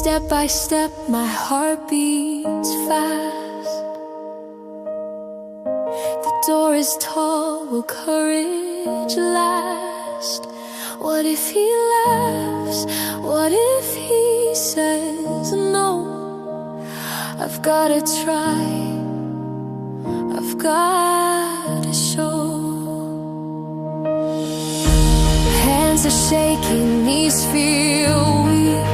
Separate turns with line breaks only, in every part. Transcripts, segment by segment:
Step by step, my heart beats fast. The door is tall, will courage last? What if he laughs? What if he says no? I've gotta try, I've gotta show. Hands are shaking, knees feel weak,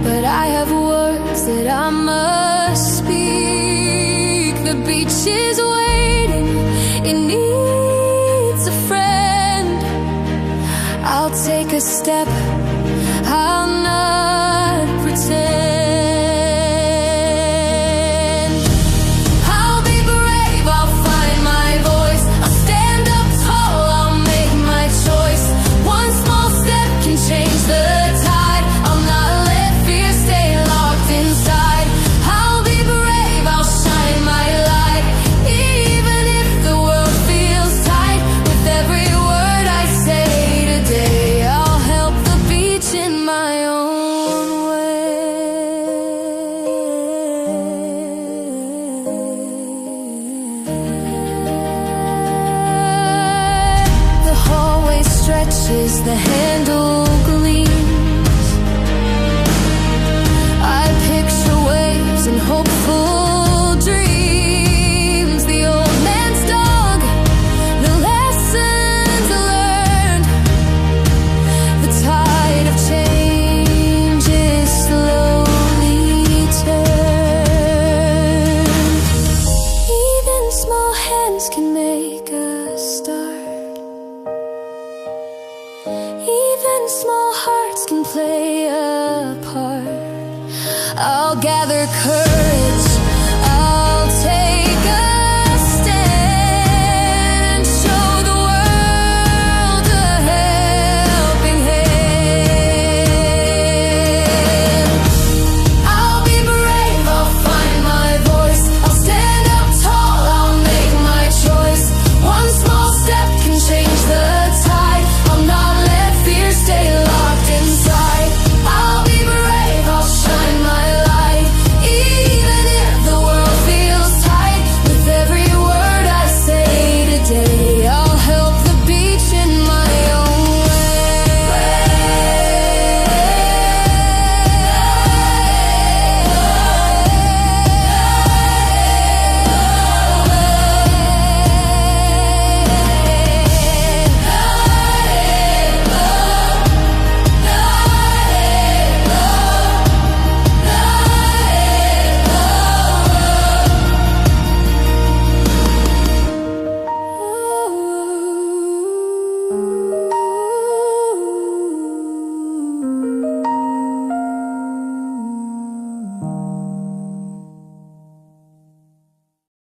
but I have words that I must speak. The beach is waiting, it needs a friend. I'll take a step, I'll not pretend. I'll be brave, I'll find my voice. I'll stand up tall, I'll make my choice. One small step can change the tide. I'll not let fear stay locked inside. I'll be brave, I'll shine my light, even if the world feels tight. With every word I say today, I'll help the beach in my own way. The hallway stretches, the handle gleams. I picture waves and hopeful dreams. The old man's dog, the lessons learned. The tide of change is slowly turned. Even small hands can make a start. Even small hearts can play a part. I'll gather courage.